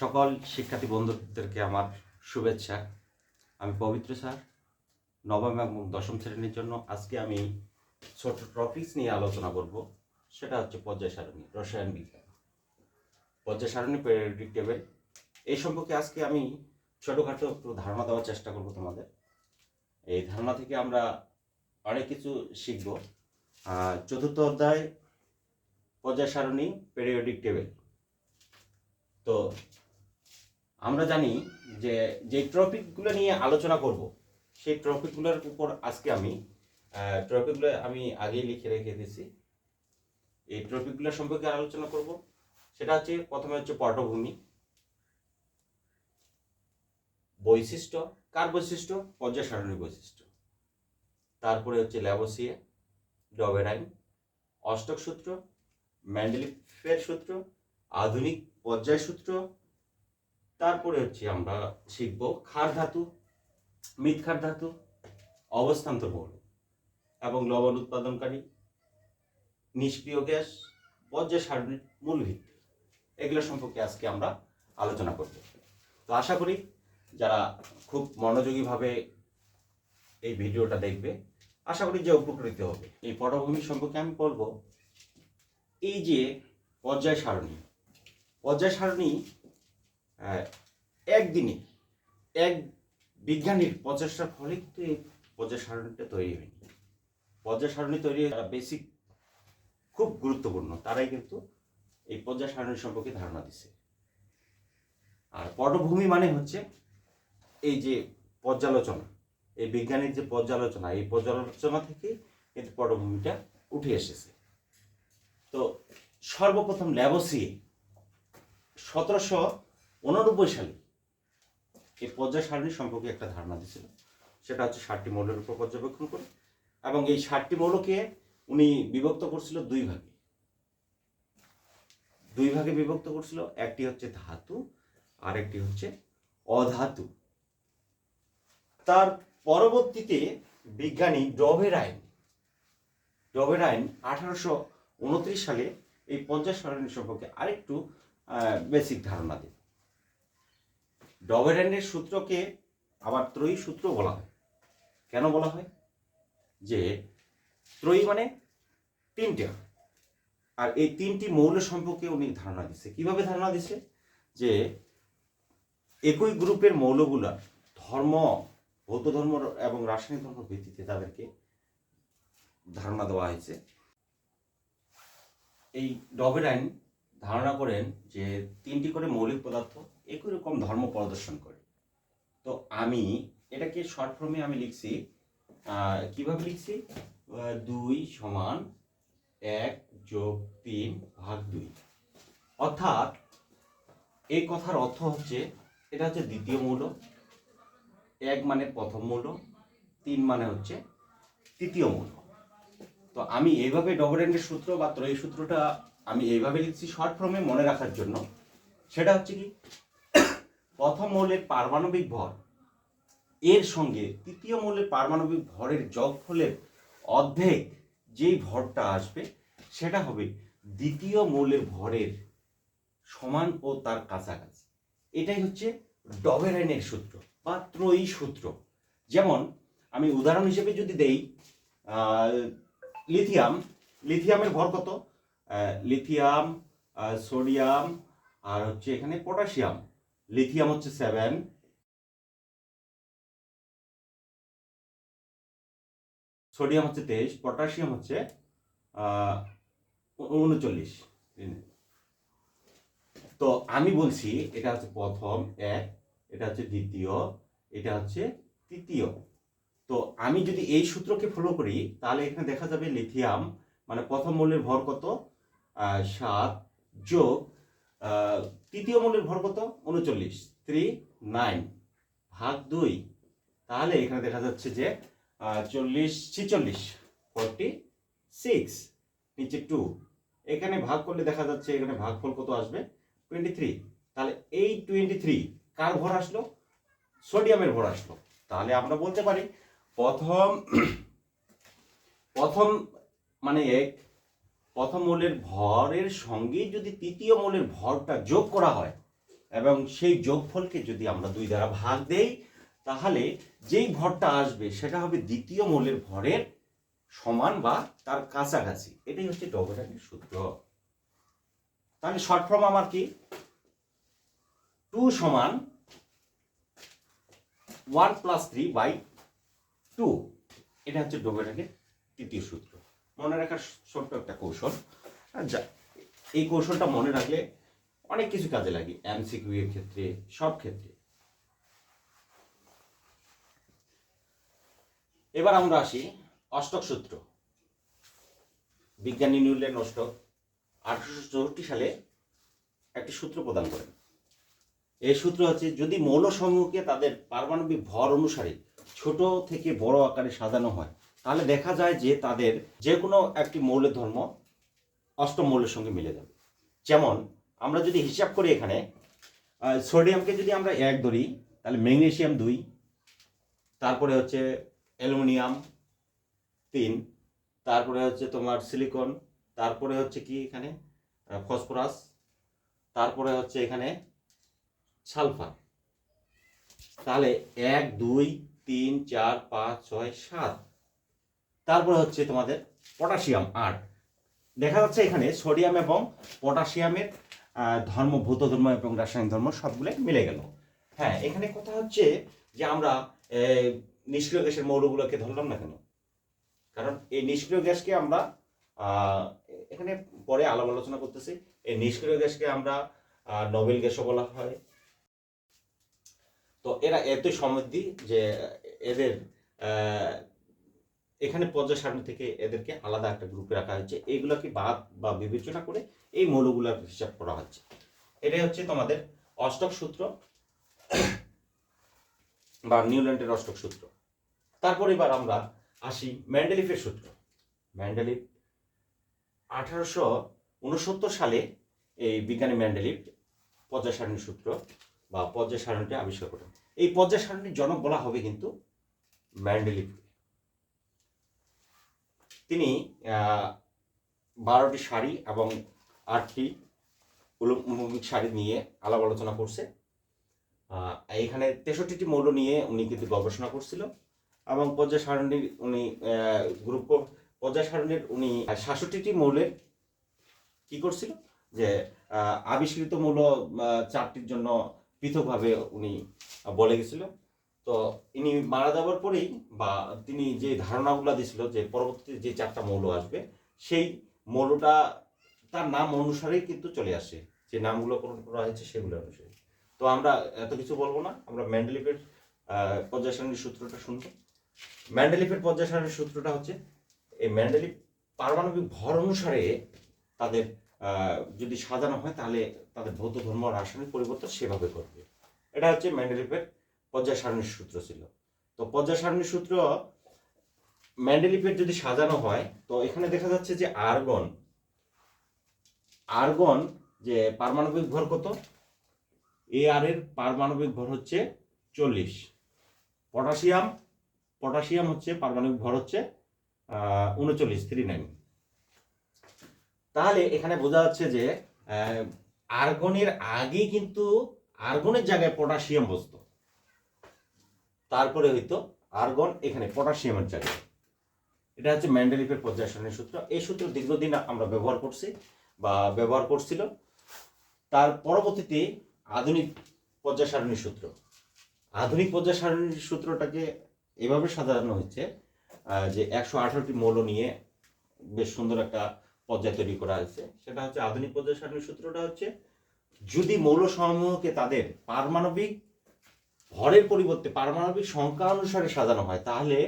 সকল শিক্ষার্থী বন্ধুদেরকে আমার শুভেচ্ছা। আমি পবিত্র স্যার, নবম এবং দশম শ্রেণীর জন্য আজকে আমি ছোট টপিকস নিয়ে আলোচনা করব। সেটা হচ্ছে পর্যায় সারণী, রসায়ন বিজ্ঞান, পর্যায় সারণী, পিরিয়ডিক টেবিল। এই সম্পর্কে আজকে আমি ছোটোখাটো একটু ধারণা দেওয়ার চেষ্টা করব তোমাদের। এই ধারণা থেকে আমরা অনেক কিছু শিখব। চতুর্থ অধ্যায়, পর্যায় সারণী, পিরিয়ডিক টেবিল। তো আমরা জানি যে যে টপিকগুলো নিয়ে আলোচনা করব, সেই টপিকগুলোর উপর আজকে টপিকগুলো আমি আগেই লিখে রেখে দিয়েছি। এই টপিকগুলো সম্পর্কে আলোচনা করব। সেটা হচ্ছে, প্রথমে হচ্ছে পটভূমি, বৈশিষ্ট্য, কার বৈশিষ্ট্য? পর্যায় সারণীর বৈশিষ্ট্য। তারপরে হচ্ছে ল্যাবোসিয়ে, ডবের আইন, অষ্টক সূত্র, মেন্ডেলিফের সূত্র, আধুনিক পর্যায় সূত্র। তারপরে হচ্ছে আমরা শিখব ক্ষার ধাতু, মৃৎক্ষার ধাতু, অবস্থান্তর মৌল এবং লবণ উৎপাদনকারী, নিষ্ক্রিয় গ্যাস, পর্যায় সারণীর মূল ভিত্তি। এগুলো সম্পর্কে আজকে আমরা আলোচনা করব। তো আশা করি যারা খুব মনোযোগীভাবে এই ভিডিওটা দেখবে, আশা করি যে উপকৃত হবে। এই পটভূমি সম্পর্কে আমি বলবো, এই যে পর্যায় সারণী, পর্যায় সারণী একদিনে এক বিজ্ঞানীর প্রচেষ্টার ফলে কিন্তু এই পর্যায় সারণীটা তৈরি হয়নি। পর্যায় সারণী তৈরি বেসিক খুব গুরুত্বপূর্ণ, তারাই কিন্তু এই পর্যায় সারণী সম্পর্কে ধারণা দিছে। আর পটভূমি মানে হচ্ছে এই যে পর্যালোচনা, এই বিজ্ঞানের যে পর্যালোচনা, এই পর্যালোচনা থেকে কিন্তু পটভূমিটা উঠে এসেছে। তো সর্বপ্রথম ল্যাবোসিয়ে 1789 সালে এই পর্যায় সারণী সম্পর্কে একটা ধারণা দিয়েছিল। সেটা হচ্ছে 60টি মৌলের উপর পর্যবেক্ষণ করে, এবং এই 60টি মৌলকে উনি বিভক্ত করছিল দুই ভাগে বিভক্ত করছিল। একটি হচ্ছে ধাতু আর একটি হচ্ছে অধাতু। তার পরবর্তীতে বিজ্ঞানী ডবের আইন 1829 সালে এই পর্যায় সারণী সম্পর্কে আরেকটু বেসিক ধারণা দেয়। ডবের আইনের সূত্রকে আবার ত্রয়ী সূত্র বলা হয়। কেন বলা হয়? যে ত্রয়ী মানে তিনটা, আর এই তিনটি মৌল সম্পর্কে উনি ধারণা দিচ্ছে। কিভাবে ধারণা দিচ্ছে? যে একই গ্রুপের মৌলগুলা ধর্ম, ভৌত ধর্ম এবং রাসায়নিক ধর্ম ভিত্তিতে তাদেরকে ধারণা দেওয়া হয়েছে। এই ডবের আইন ধারণা করেন যে তিনটি করে মৌলিক পদার্থ একই রকম ধর্ম প্রদর্শন করে। তো আমি এটাকে শর্ট ফর্মে আমি লিখছি, কিভাবে লিখছি? 2 = 1 + 3 ভাগ 2। অর্থাৎ এই কথার অর্থ হচ্ছে, এটা হচ্ছে দ্বিতীয় মৌল, 1 মানে প্রথম মৌল, 3 মানে হচ্ছে তৃতীয় মৌল। তো আমি এইভাবে ডবল এন্ডের সূত্র বা ত্রয়ী সূত্রটা আমি এইভাবে লিখছি শর্ট ফর্মে মনে রাখার জন্য। সেটা হচ্ছে কি, প্রথম মৌলের পারমাণবিক ভর এর সঙ্গে তৃতীয় মৌলের পারমাণবিক ভরের যোগফলের অর্ধেক যেই ভরটা আসবে, সেটা হবে দ্বিতীয় মৌলের ভরের সমান ও তার কাছাকাছি। এটাই হচ্ছে ডবের আইনের সূত্র বা ত্রয়ী সূত্র। যেমন আমি উদাহরণ হিসেবে যদি দেই, লিথিয়ামের ভর কত? লিথিয়াম, সোডিয়াম, আর হচ্ছে এখানে পটাশিয়াম। লিথিয়াম হচ্ছে 7, সোডিয়াম হচ্ছে 23, পটাশিয়াম হচ্ছে 39। তো আমি বলছি এটা হচ্ছে প্রথম 1, এটা হচ্ছে দ্বিতীয়, এটা হচ্ছে তৃতীয়। তো আমি যদি এই সূত্রকে ফলো করি, তাহলে এখানে দেখা যাবে লিথিয়াম মানে প্রথম মৌলের ভর কত? 7 যোগ তৃতীয় মৌলের ভর কত? 39, 39 ভাগ 2। তাহলে এখানে দেখা যাচ্ছে যে 46 46, নিচে 2, এখানে ভাগ করলে দেখা যাচ্ছে এখানে ভাগফল কত আসবে? 23। তাহলে এই 23 কার ভর আসলো? সোডিয়ামের ভর আসলো। তাহলে আমরা বলতে পারি প্রথম মানে প্রথম মৌলের ভরের সঙ্গে যদি তৃতীয় মৌলের ভরটা যোগ করা হয়, এবং সেই যোগফলকে যদি আমরা 2 দ্বারা ভাগ দেই, তাহলে যেই ভরটা আসবে সেটা হবে দ্বিতীয় মৌলের ভরের সমান বা তার কাছাকাছি। এটাই হচ্ছে ডবরানের সূত্র। তাহলে শর্ট ফর্ম আমার কি, 2 সমান 1 + 3/2। এটা হচ্ছে ডবরানের তৃতীয় সূত্র। মনে রাখার ছোট্ট একটা কৌশল, যা এই কৌশলটা মনে রাখলে অনেক কিছু কাজে লাগে, এমসিকিউ এর ক্ষেত্রে, সব ক্ষেত্রে। এবার আমরা আসি অষ্টক সূত্র। বিজ্ঞানী নিউটন অষ্টক 1864 সালে একটি সূত্র প্রদান করেন। এই সূত্র হচ্ছে, যদি মৌলসমূহকে তাদের পারমাণবিক ভর অনুসারে ছোট থেকে বড় আকারে সাজানো হয়, তাহলে দেখা যায় যে তাদের যে কোনো একটি মৌলের ধর্ম অষ্টম মৌলের সঙ্গে মিলে যাবে। যেমন আমরা যদি হিসাব করি, এখানে সোডিয়ামকে যদি আমরা 1 ধরি, তাহলে ম্যাগনেসিয়াম 2, তারপরে হচ্ছে অ্যালুমিনিয়াম 3, তারপরে হচ্ছে তোমার সিলিকন, তারপরে হচ্ছে কি এখানে ফসফরাস, তারপরে হচ্ছে এখানে সালফার। তাহলে 1 2 3 4 5 6 7, তারপরে হচ্ছে তোমাদের পটাশিয়াম 8। দেখা যাচ্ছে এখানে সোডিয়াম এবং পটাশিয়ামের ধর্ম, ভৌত ধর্ম এবং রাসায়নিক ধর্ম সবগুলো মিলে গেল। হ্যাঁ, এখানে কথা হচ্ছে যে আমরা নিষ্ক্রিয় গ্যাসের মৌলগুলোকে ধরলাম না কেন? কারণ এই নিষ্ক্রিয় গ্যাসকে আমরা এখানে পরে আলাপ আলোচনা করতেছি। এই নিষ্ক্রিয় গ্যাসকে আমরা নোবেল গ্যাসও বলা হয়। তো এরা এতই সমৃদ্ধি যে এদের এখানে পর্যায় সারণী থেকে এদেরকে আলাদা একটা গ্রুপে রাখা হয়েছে। এইগুলোকে বাদ বা বিবেচনা করে এই মৌলগুলোর হিসাব করা হচ্ছে। এটাই হচ্ছে তোমাদের অষ্টক সূত্র বা নিউল্যান্ডের অষ্টক সূত্র। তারপর এবার আমরা আসি মেন্ডেলিফের সূত্র। মেন্ডেলিফ 1869 সালে এই বিজ্ঞানী মেন্ডেলিফ পর্যায় সারণীর সূত্র বা পর্যায় সারণীটা আবিষ্কার করেন। এই পর্যায় সারণীর জনক বলা হবে কিন্তু মেন্ডেলিফ। তিনি 12টি সারি এবং 8টি মৌলিক সারি নিয়ে আলাপ আলোচনা করছে। এখানে 63টি মৌল নিয়ে উনি কিন্তু গবেষণা করছিল এবং পর্যায় সারণীর উনি পর্যায় সারণীর উনি 66টি মৌলের কি করছিল যে আবিষ্কৃত মৌল 4টির জন্য পৃথকভাবে উনি বলে গেছিল। তো ইনি মারা যাওয়ার পরেই বা তিনি যে ধারণাগুলো দিয়েছিল যে পরবর্তীতে যে 4টা মৌল আসবে, সেই মৌলটা তার নাম অনুসারেই কিন্তু চলে আসে, যে নামগুলো করা হয়েছে সেগুলো অনুসারে। তো আমরা এত কিছু বলবো না, আমরা মেন্ডেলিফের পর্যায় সারণীর সূত্রটা শুনবো। মেন্ডেলিফের পর্যায় সারণীর সূত্রটা হচ্ছে, এই মেন্ডেলিফ পারমাণবিক ভর অনুসারে তাদের যদি সাজানো হয়, তাহলে তাদের ভৌত ধর্ম রাসায়নিক পরিবর্তন সেভাবে করবে। এটা হচ্ছে মেন্ডেলিফের পর্যায় সারণীর সূত্র ছিল। তো পর্যায় সারণীর সূত্র মেন্ডেলিফের যদি সাজানো হয়, তো এখানে দেখা যাচ্ছে যে আর্গন যে পারমাণবিক ভর কত, আর এর পারমাণবিক ভর হচ্ছে 40। পটাশিয়াম হচ্ছে পারমাণবিক ভর হচ্ছে 39। তাহলে এখানে বোঝা যাচ্ছে যে আর্গনের আগে কিন্তু আর্গনের জায়গায় পটাশিয়াম বসতো, তারপরে হয়তো আর্গন এখানে পটাশিয়ামের জায়গায়। এটা হচ্ছে মেন্ডেলিফের পর্যায় সারণীর সূত্র। এই সূত্র দীর্ঘদিন আমরা ব্যবহার করছি বা ব্যবহার করছিল। তার পরবর্তীতে আধুনিক পর্যায় সারণীর সূত্র। আধুনিক পর্যায় সারণীর সূত্রটাকে এভাবে সাজানো হচ্ছে যে 118টি মৌল নিয়ে বেশ সুন্দর একটা পর্যায় তৈরি করা হয়েছে। সেটা হচ্ছে আধুনিক পর্যায় সারণীর সূত্রটা হচ্ছে, যদি মৌল সমূহকে তাদের পারমাণবিক ভরের পরিবর্তে পারমাণবিক সংখ্যা অনুসারে সাজানো হয়, তাহলে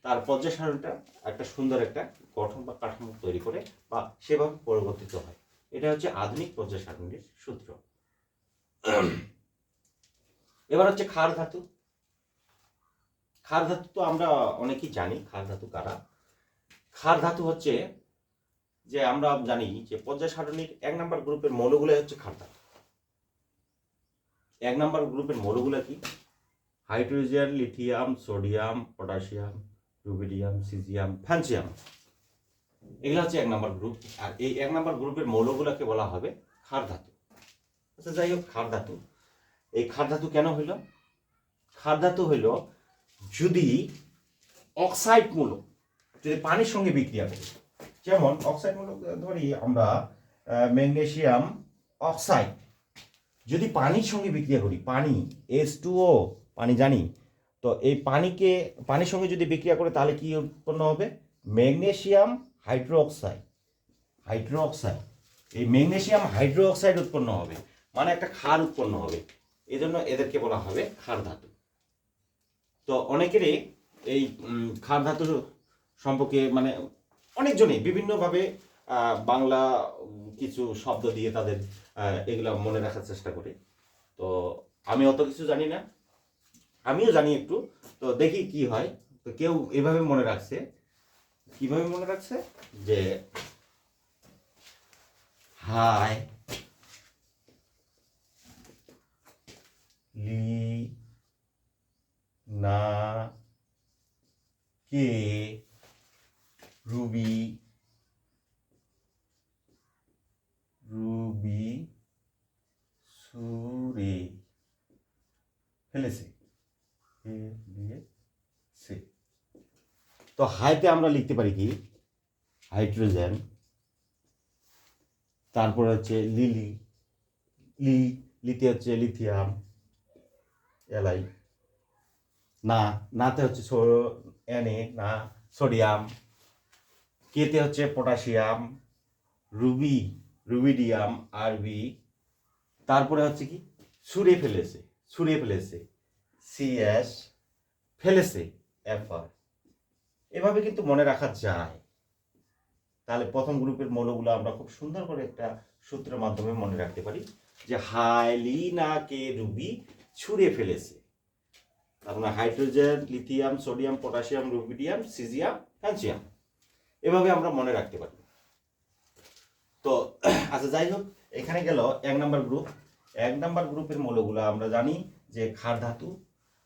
তার পর্যায় সারণীটা একটা সুন্দর একটা গঠন বা কাঠামো তৈরি করে বা সেভাবে পরিবর্তিত হয়। এটা হচ্ছে আধুনিক পর্যায় সারণীর সূত্র। এবার হচ্ছে ক্ষার ধাতু। ক্ষার ধাতু তো আমরা অনেকেই জানি, ক্ষার ধাতু কারা। ক্ষার ধাতু হচ্ছে যে আমরা জানি যে পর্যায় সারণীর 1 নম্বর গ্রুপের মৌলগুলো হচ্ছে ক্ষার ধাতু। 1 নম্বর গ্রুপের মৌলগুলো কি? Hydrogen, lithium, sodium, potassium, rubidium, caesium, francium. এগুলো হচ্ছে 1 নম্বর গ্রুপ। আর এই 1 নম্বর গ্রুপের মৌলগুলোকে বলা হবে ক্ষার ধাতু। আচ্ছা, যাই হোক, ক্ষার ধাতু এই ক্ষার ধাতু কেন হইল? ক্ষার ধাতু হইল যদি অক্সাইড মূলক যদি পানির সঙ্গে বিক্রিয়া করে, যেমন অক্সাইড মূলক ধরি আমরা ম্যাগনেসিয়াম অক্সাইড যদি পানির সঙ্গে বিক্রিয়া করি, পানি H2O পানি জানি, তো এই পানির সঙ্গে যদি বিক্রিয়া করে তাহলে কি উৎপন্ন হবে? Magnesium hydroxide. এই ম্যাগনেসিয়াম হাইড্রোক্সাইড উৎপন্ন হবে, মানে একটা ক্ষার উৎপন্ন হবে। এই জন্য এদেরকে বলা হবে ক্ষার ধাতু। তো অনেকেরই এই ক্ষার ধাতু সম্পর্কে মানে অনেকজনই বিভিন্নভাবে বাংলা কিছু শব্দ দিয়ে তাদের এগুলো মনে রাখার চেষ্টা করে। তো আমি অত কিছু জানি না, আমিও জানি একটু, তো দেখি কি হয়। তো কেউ এভাবে মনে রাখছে, কিভাবে মনে রাখছে যে হাই লি না কে রুবি সুরে ফেলেছে। তো হাইতে আমরা লিখতে পারি কি? হাইড্রোজেন, তারপরে হচ্ছে লিতে হচ্ছে লিথিয়াম এলাই, নাতে হচ্ছে না সোডিয়াম, কেতে হচ্ছে পটাশিয়াম, রুবিডিয়াম আরবি, তারপরে হচ্ছে কি সুরে ফেলেছে CS ফেলেছে FR। এভাবে কিন্তু মনে রাখা যায়। তাহলে প্রথম গ্রুপের মৌলগুলো আমরা খুব সুন্দর করে একটা সূত্রের মাধ্যমে মনে রাখতে পারি যে হাইলিনাকে রুবি ছুঁড়ে ফেলেছে। তার মানে hydrogen, lithium, sodium, potassium, rubidium, caesium, francium, এভাবে আমরা মনে রাখতে পারি। তো আচ্ছা, যাই হোক, এখানে গেল 1 নম্বর গ্রুপ। 1 নম্বর গ্রুপের মৌলগুলো আমরা জানি যে ক্ষার ধাতু।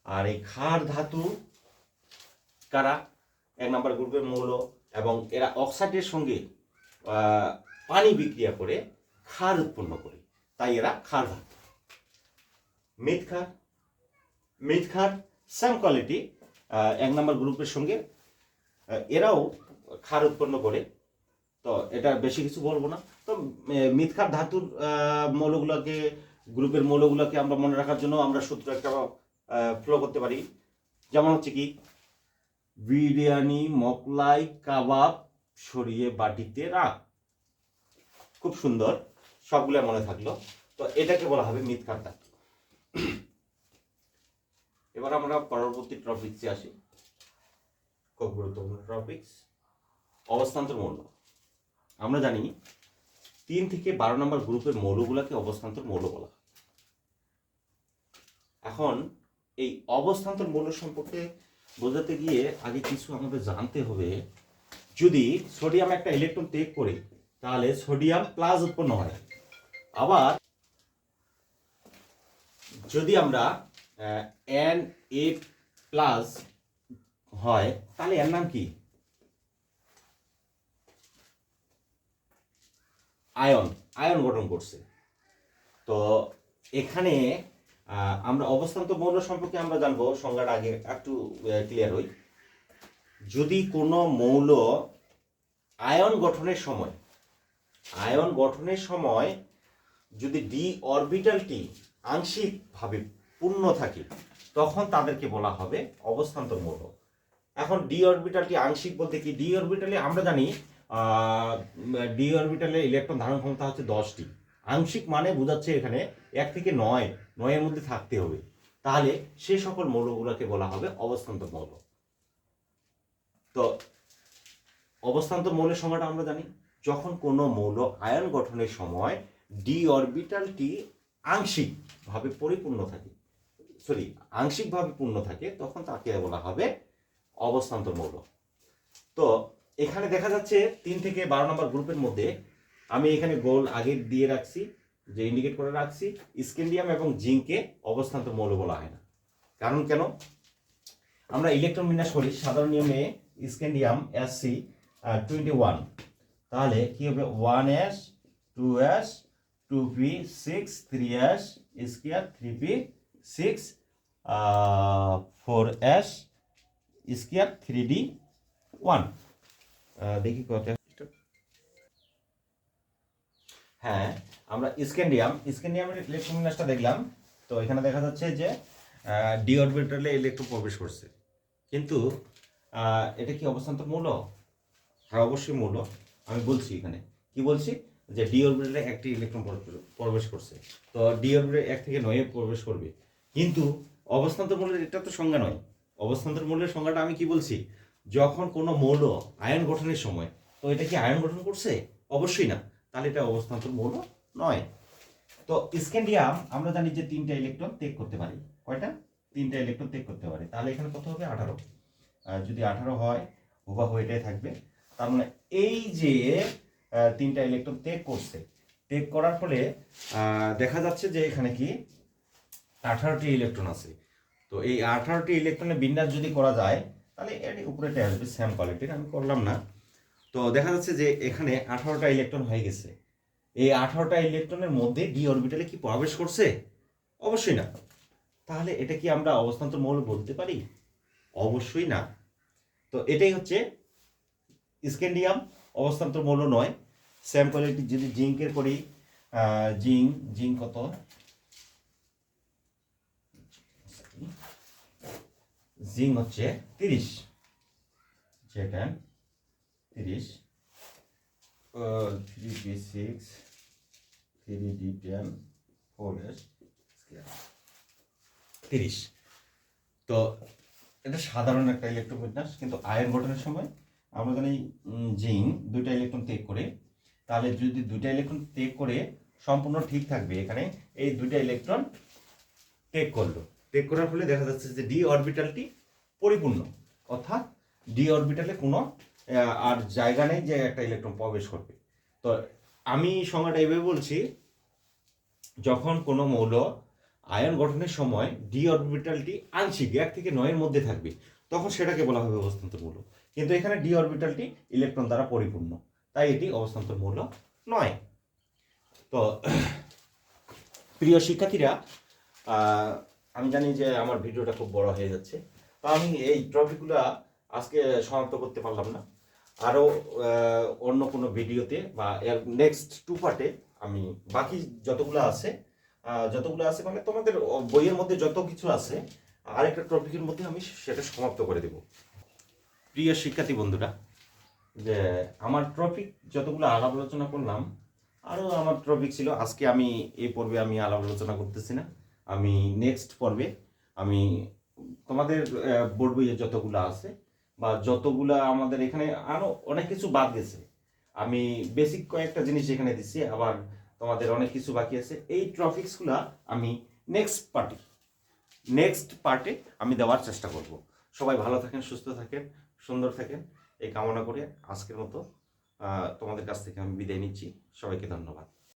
আর এই ক্ষার ধাতু কারা? 1 নম্বর গ্রুপের মৌল, এবং এরা অক্সাইডের সঙ্গে পানি বিক্রিয়া করে ক্ষার উৎপন্ন করে, তাই এরা ক্ষার ধাতু। মৃৎ ক্ষার সেম কোয়ালিটি, 1 নম্বর গ্রুপের সঙ্গে এরাও ক্ষার উৎপন্ন করে। তো এটা বেশি কিছু বলবো না। তো মৃৎ ক্ষার ধাতুর গ্রুপের মৌলগুলোকে আমরা মনে রাখার জন্য আমরা সূত্র একটা ফলো করতে পারি। যেমন হচ্ছে কি, বিরিয়ানি মোগলাই কাবাব সরিয়ে বাটিতে রাখ। খুব সুন্দর, সবগুলো মনে থাকলো। তো এটাকে বলা হবে মৃৎ ক্ষার ধাতু। এবার আমরা পরবর্তী টপিকসে আসি, খুব গুরুত্বপূর্ণ টপিকস, অবস্থান্তর মৌল। আমরা জানি 3 থেকে 12 নম্বর গ্রুপের মৌলগুলোকে অবস্থান্তর মৌল বলা হয়। এখন এই অবস্থান্তর মৌল সম্পর্কে বোঝাতে গিয়ে আগে কিছু আমাদের জানতে হবে। যদি সোডিয়াম একটা ইলেকট্রন ত্যাগ করে তাহলে সোডিয়াম প্লাস উৎপন্ন হয়। আবার যদি আমরা Na প্লাস হয় তাহলে এর নাম কি? আয়ন গঠন করছে। তো এখানে আমরা অবস্থান্তর মৌল সম্পর্কে আমরা জানবো, সংজ্ঞাটা আগে একটু ক্লিয়ার হই। যদি কোনো মৌল আয়ন গঠনের সময় যদি ডি অরবিটালটি আংশিকভাবে পূর্ণ থাকে তখন তাদেরকে বলা হবে অবস্থান্তর মৌল। এখন ডি অরবিটালটি আংশিক বলতে কি? ডি অরবিটালে আমরা জানি ডি অরবিটালে ইলেকট্রন ধারণ ক্ষমতা হচ্ছে 10টি। আংশিক মানে বোঝাচ্ছে এখানে 1 থেকে 9 মধ্যে থাকতে হবে। তাহলে সে সকল মৌলগুলোকে বলা হবে অবস্থান্তর মৌল। তো অবস্থান্তর মৌলের সংজ্ঞাটা আমরা জানি, যখন কোনো মৌল আয়ন গঠনের সময় ডি অরবিটালটি আংশিকভাবে পূর্ণ থাকে তখন তাকে বলা হবে অবস্থান্তর মৌল। তো এখানে দেখা যাচ্ছে 3 থেকে 12 নম্বর গ্রুপের মধ্যে আমি এখানে গোল আগে দিয়ে রাখছি, যে ইন্ডিকেট করে রাখছি, স্ক্যান্ডিয়াম এবং জিঙ্ককে অবস্থান্তর মৌল বলা হয় না। কারণ কেন? আমরা ইলেকট্রন বিন্যাস করি সাধারণ নিয়মে স্ক্যান্ডিয়াম Sc21, তাহলে কি হবে 1s 2s 2p 6 3s square 3p 6 4s square 3d 1 দেখি কত। হ্যাঁ, আমরা স্ক্যান্ডিয়ামের ইলেকট্রোবিন্যাসটা দেখলাম। তো এখানে দেখা যাচ্ছে যে ডি অরবিটালে ইলেকট্রন প্রবেশ করছে, কিন্তু এটা কি অবস্থান্তর মৌল? হ্যাঁ, অবশ্যই মৌল। আমি বলছি এখানে কি বলছি, যে ডি অরবিটালে একটি ইলেকট্রন প্রবেশ করছে। তো ডি অরবিটালে 1 থেকে 9 প্রবেশ করবে, কিন্তু অবস্থান্তর মৌলের এটা তো সংজ্ঞা নয়। অবস্থান্তর মৌলের সংজ্ঞাটা আমি কি বলছি, যখন কোনো মৌল আয়ন গঠনের সময়, তো এটা কি আয়ন গঠন করছে? অবশ্যই না, তাহলে এটা অবস্থান্তর মৌল নয়। তো স্ক্যান্ডিয়াম আমরা জানি যে 3টা ইলেকট্রন ত্যাগ করতে পারে। কয়টা? 3টা ইলেকট্রন ত্যাগ করতে পারে। তাহলে এখানে কত হবে? 18। যদি 18 হয়, হুবাহু এটাই থাকবে। তার মানে এই যে 3টা ইলেকট্রন ত্যাগ করছে, ত্যাগ করার ফলে দেখা যাচ্ছে যে এখানে কি 18টি ইলেকট্রন আছে। তো এই 18টি ইলেকট্রনের বিন্যাস যদি করা যায়, তাহলে এটি উপরেটা আসবে সেম কোয়ালিটির। আমি করলাম না। তো দেখা যাচ্ছে যে এখানে 18টা ইলেকট্রন হয়ে গেছে। এই 18টা ইলেকট্রনের মধ্যে ডি অরবিটালে কি প্রবেশ করছে? অবশ্যই না। তাহলে এটা কি আমরা অবস্থান্তর মৌল বলতে পারি? অবশ্যই না। তো এটাই হচ্ছে স্ক্যান্ডিয়াম অবস্থান্তর মৌল নয়। সেম কোয়ালিটি যদি জিঙ্কের করি, জিঙ্ক কত? জিঙ্ক হচ্ছে 30, যেটা 30 3p6 3d10 4s স্কয়ার 30। তো এটা সাধারণ একটা ইলেকট্রোবিন্যাস, কিন্তু আয়ন গঠনের সময় আমরা জানি জিঙ্ক 2টা ইলেকট্রন ত্যাগ করে। তাহলে যদি 2টা ইলেকট্রন ত্যাগ করে সম্পূর্ণ ঠিক থাকবে, এখানে এই 2টা ইলেকট্রন ত্যাগ করলো। ত্যাগ করার ফলে দেখা যাচ্ছে যে ডি অরবিটালটি পরিপূর্ণ, অর্থাৎ ডি অরবিটালে কোনো আর জায়গা নেই যে একটা ইলেকট্রন প্রবেশ করবে। তো আমি সংজ্ঞাটা এভাবে বলছি, যখন কোনো মৌল আয়ন গঠনের সময় ডি অরবিটালটি আংশিক 1 থেকে 9 এর মধ্যে থাকবে, তখন সেটাকে বলা হবে অবস্থান্তর মৌল। কিন্তু এখানে ডি অরবিটালটি ইলেকট্রন দ্বারা পরিপূর্ণ, তাই এটি অবস্থান্তর মৌল নয়। তো প্রিয় শিক্ষার্থীরা, আমি জানি যে আমার ভিডিওটা খুব বড় হয়ে যাচ্ছে, তো আমি এই টপিকগুলো আজকে সমাপ্ত করতে পারলাম না। আরও অন্য কোনো ভিডিওতে বা এর নেক্সট 2 পার্টে আমি বাকি যতগুলো আছে মানে তোমাদের বইয়ের মধ্যে যত কিছু আছে, আরেকটা টপিকের মধ্যে আমি সেটা সমাপ্ত করে দেব। প্রিয় শিক্ষার্থী বন্ধুরা, যে আমার টপিক যতগুলো আলাপ আলোচনা করলাম, আরও আমার টপিক ছিল। আজকে আমি এই পর্বে আমি আলাপ আলোচনা করতেছি না। আমি নেক্সট পর্বে আমি তোমাদের বোর্ড বইয়ে যতগুলো আছে বা যতগুলা আমাদের এখানে আরও অনেক কিছু বাদ গেছে, আমি বেসিক কয়েকটা জিনিস এখানে দিচ্ছি, আবার তোমাদের অনেক কিছু বাকি আছে। এই টপিকসগুলো আমি নেক্সট পার্টে আমি দেওয়ার চেষ্টা করব। সবাই ভালো থাকেন, সুস্থ থাকেন, সুন্দর থাকেন, এই কামনা করে আজকের মতো তোমাদের কাছ থেকে আমি বিদায় নিচ্ছি। সবাইকে ধন্যবাদ।